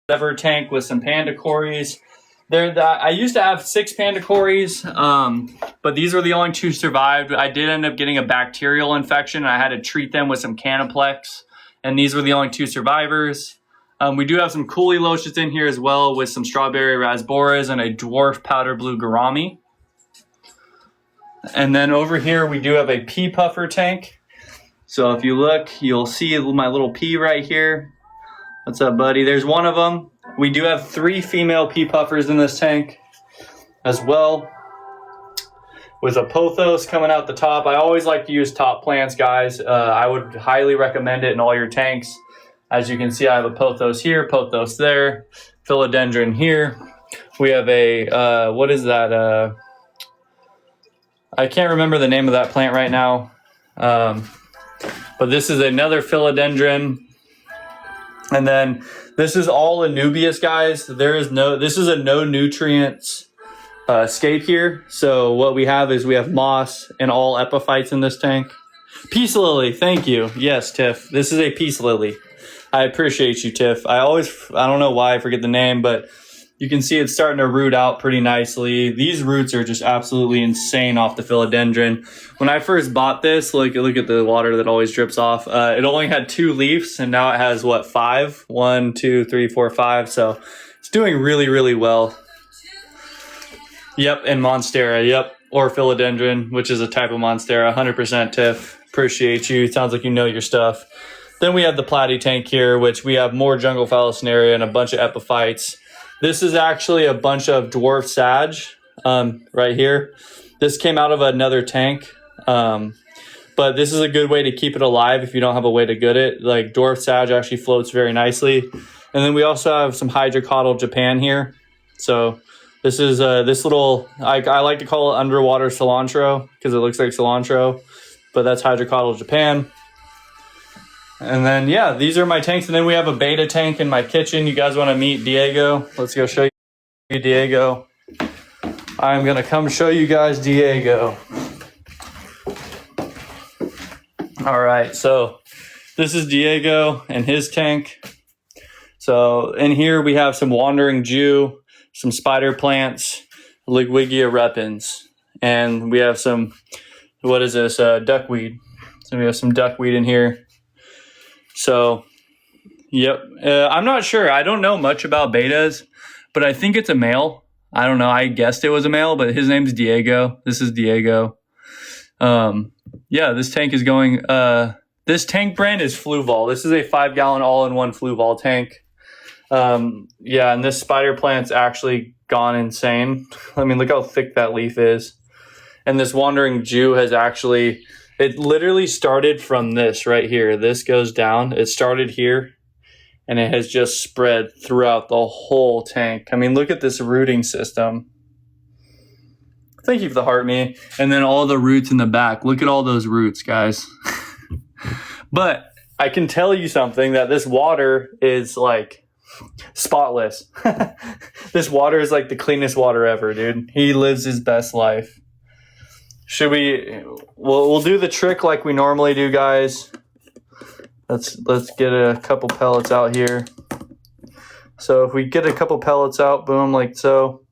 whatever tank with some Pandacories. I used to have 6 Pandacories, but these were the only 2 survived. I did end up getting a bacterial infection, and I had to treat them with some Canaplex, and these were the only 2 survivors. We do have some Coolie Lotions in here as well with some Strawberry Rasboras and a Dwarf Powder Blue Gourami. And then over here we do have a pea puffer tank. So if you look, you'll see my little pea right here. What's up, buddy? There's one of them. We do have 3 female pea puffers in this tank as well, with a pothos coming out the top. I always like to use top plants, guys. I would highly recommend it in all your tanks. As you can see, I have a pothos here, pothos there, philodendron here. We have a, what is that? I can't remember the name of that plant right now. But this is another philodendron. And then this is all Anubias, guys. This is a no nutrients scape here. So what we have is we have moss and all epiphytes in this tank. Peace lily, thank you. Yes, Tiff, this is a peace lily. I appreciate you, Tiff. I don't know why I forget the name, but you can see it's starting to root out pretty nicely. These roots are just absolutely insane off the philodendron. When I first bought this, look at the water that always drips off. It only had 2 leaves, and now it has, what, 5? 1, 2, 3, 4, 5. So it's doing really, really well. Yep, and Monstera, yep. Or philodendron, which is a type of Monstera. 100% Tiff. Appreciate you. Sounds like you know your stuff. Then we have the platy tank here, which we have more jungle phallosnaria and a bunch of epiphytes. This is actually a bunch of dwarf sag right here. This came out of another tank, but this is a good way to keep it alive if you don't have a way to gut it. Like dwarf sag actually floats very nicely. And then we also have some hydrocotyl Japan here. So this is this little, I like to call it underwater cilantro because it looks like cilantro, but that's hydrocotyl Japan. And then, yeah, these are my tanks. And then we have a beta tank in my kitchen. You guys want to meet Diego? Let's go show you Diego. I'm going to come show you guys Diego. All right, so this is Diego and his tank. So in here we have some wandering Jew, some spider plants, Ligwigia repens. And we have some, what is this, duckweed. So we have some duckweed in here. So, yep. I'm not sure. I don't know much about betas, but I think it's a male. I don't know. I guessed it was a male, but his name's Diego. This is Diego. Yeah, this tank is going... this tank brand is Fluval. This is a 5-gallon all-in-one Fluval tank. Yeah, and this spider plant's actually gone insane. I mean, look how thick that leaf is. And this wandering Jew has actually... It literally started from this right here. This goes down. It started here, and it has just spread throughout the whole tank. I mean, look at this rooting system. Thank you for the heart, me. And then all the roots in the back. Look at all those roots, guys. But I can tell you something, that this water is like spotless. This water is like the cleanest water ever, dude. He lives his best life. Should we, we'll do the trick like we normally do, guys. Let's get a couple pellets out here. So if we get a couple pellets out, boom, like so,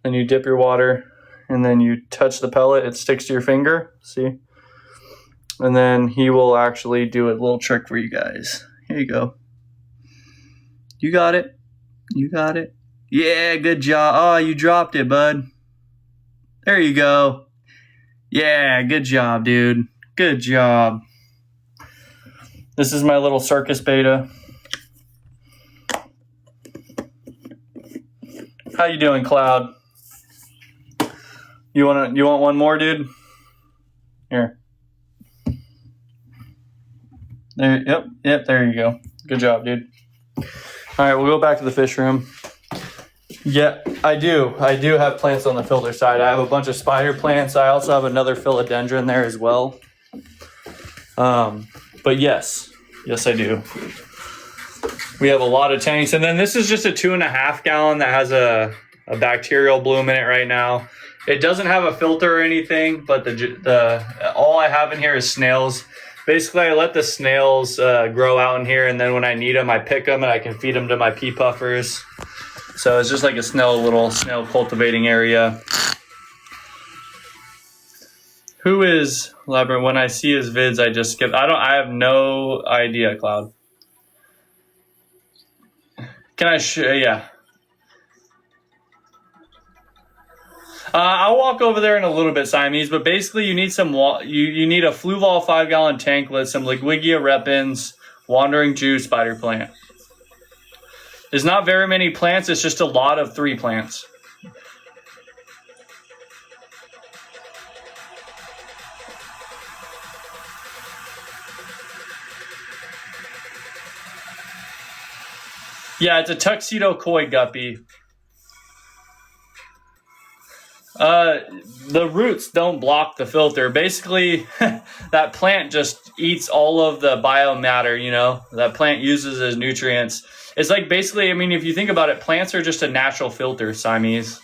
then you dip your water and then you touch the pellet, it sticks to your finger, see? And then he will actually do a little trick for you guys. Here you go. You got it. You got it. Yeah, good job. Oh, you dropped it, bud. There you go. Yeah, good job, dude. Good job. This is my little circus beta. How you doing, Cloud? You want one more, dude? Here. There, yep, there you go. Good job, dude. All right, we'll go back to the fish room. Yeah, I do have plants on the filter side. I have a bunch of spider plants. I also have another philodendron there as well. But yes, I do. We have a lot of tanks. And then this is just a 2.5 gallon that has a bacterial bloom in it right now. It doesn't have a filter or anything, but the all I have in here is snails. Basically, I let the snails grow out in here, and then when I need them, I pick them and I can feed them to my pea puffers. So it's just like a little snail cultivating area. Who is Labyrinth? When I see his vids, I just skip. I have no idea, Cloud. Can I yeah. I'll walk over there in a little bit, Siamese, but basically you need some you need a Fluval 5-gallon tank with some Ligwigia repens, Wandering Jew, spider plant. There's not very many plants, it's just a lot of 3 plants. Yeah, it's a tuxedo koi guppy. The roots don't block the filter. Basically, that plant just eats all of the biomatter, you know, that plant uses as nutrients. It's like basically, I mean, if you think about it, plants are just a natural filter, Siamese.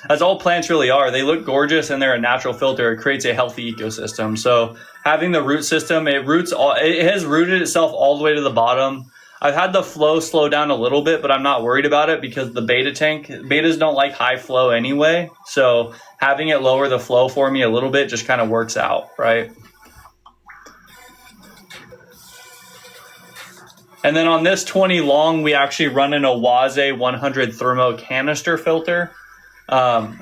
That's all plants really are. They look gorgeous and they're a natural filter. It creates a healthy ecosystem. So having the root system, it has rooted itself all the way to the bottom. I've had the flow slow down a little bit, but I'm not worried about it because the beta tank, betas don't like high flow anyway. So having it lower the flow for me a little bit just kind of works out, right? And then on this 20 long, we actually run an Oase 100 thermo canister filter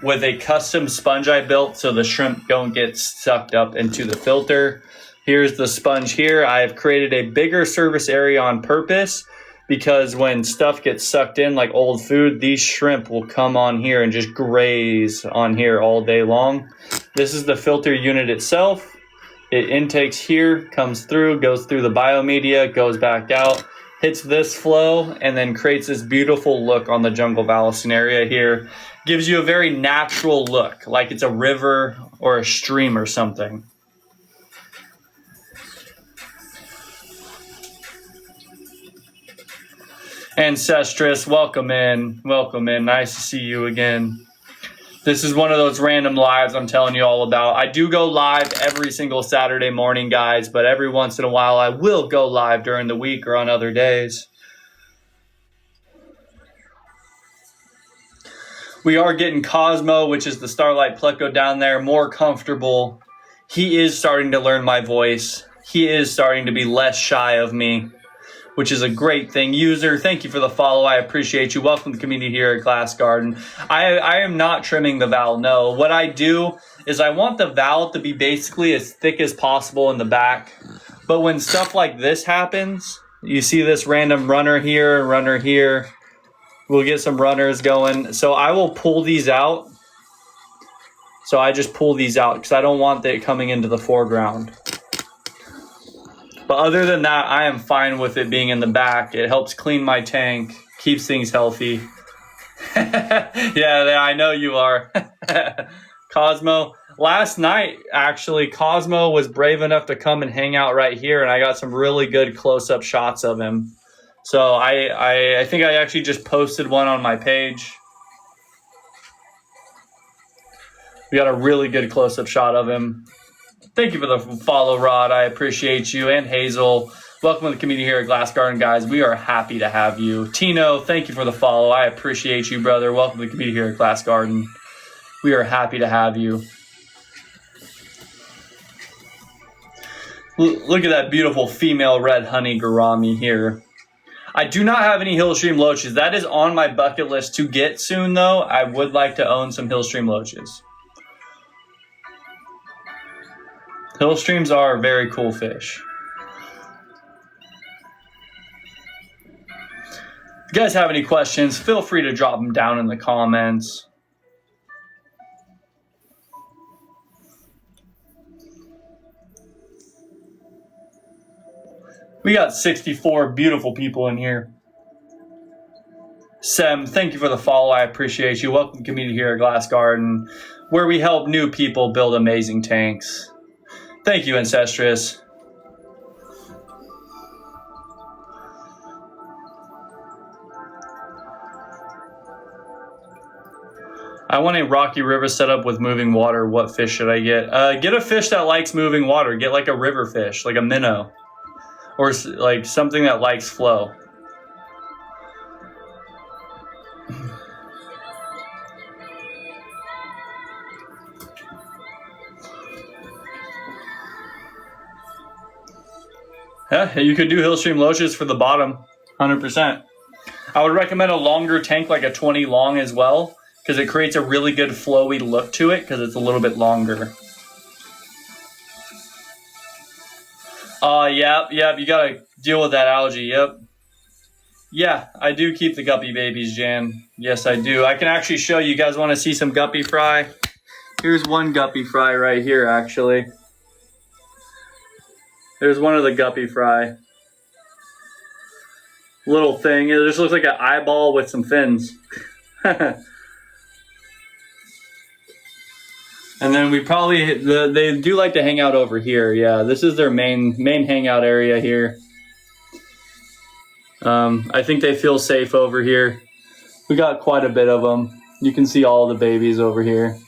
with a custom sponge I built so the shrimp don't get sucked up into the filter. Here's the sponge here. I have created a bigger surface area on purpose because when stuff gets sucked in like old food, these shrimp will come on here and just graze on here all day long. This is the filter unit itself. It intakes here, comes through, goes through the biomedia, goes back out, hits this flow, and then creates this beautiful look on the jungle Vallicine area here. Gives you a very natural look, like it's a river or a stream or something. Ancestress, welcome in. Welcome in. Nice to see you again. This is one of those random lives I'm telling you all about. I do go live every single Saturday morning, guys, but every once in a while I will go live during the week or on other days. We are getting Cosmo, which is the Starlight Pleco down there, more comfortable. He is starting to learn my voice. He is starting to be less shy of me, which is a great thing. User, thank you for the follow. I appreciate you. Welcome to the community here at Glass Garden. I am not trimming the valve, no. What I do is I want the valve to be basically as thick as possible in the back. But when stuff like this happens, you see this random runner here, we'll get some runners going. So I will pull these out. So I just pull these out because I don't want it coming into the foreground. But other than that, I am fine with it being in the back. It helps clean my tank, keeps things healthy. Yeah, I know you are. Cosmo. Last night, actually, Cosmo was brave enough to come and hang out right here, and I got some really good close-up shots of him. So I think I actually just posted one on my page. We got a really good close-up shot of him. Thank you for the follow, Rod. I appreciate you. And Hazel, welcome to the community here at Glass Garden, guys. We are happy to have you. Tino, thank you for the follow. I appreciate you, brother. Welcome to the community here at Glass Garden. We are happy to have you. Look at that beautiful female red honey gourami here. I do not have any Hillstream loaches. That is on my bucket list to get soon, though. I would like to own some Hillstream loaches. Hillstreams are very cool fish. If you guys have any questions, feel free to drop them down in the comments. We got 64 beautiful people in here. Sem, thank you for the follow. I appreciate you. Welcome to the community here at Glass Garden, where we help new people build amazing tanks. Thank you, Ancestress. I want a rocky river setup with moving water. What fish should I get? Get a fish that likes moving water. Get like a river fish, like a minnow. Or like something that likes flow. Yeah, you could do Hillstream loaches for the bottom, 100%. I would recommend a longer tank, like a 20 long as well, because it creates a really good flowy look to it because it's a little bit longer. Yep, you gotta deal with that algae, yep. Yeah, I do keep the guppy babies, Jan. Yes, I do. I can actually show you guys want to see some guppy fry. Here's one guppy fry right here, actually. There's one of the guppy fry. Little thing. It just looks like an eyeball with some fins. And then we probably, they do like to hang out over here. Yeah, this is their main hangout area here. I think they feel safe over here. We got quite a bit of them. You can see all the babies over here.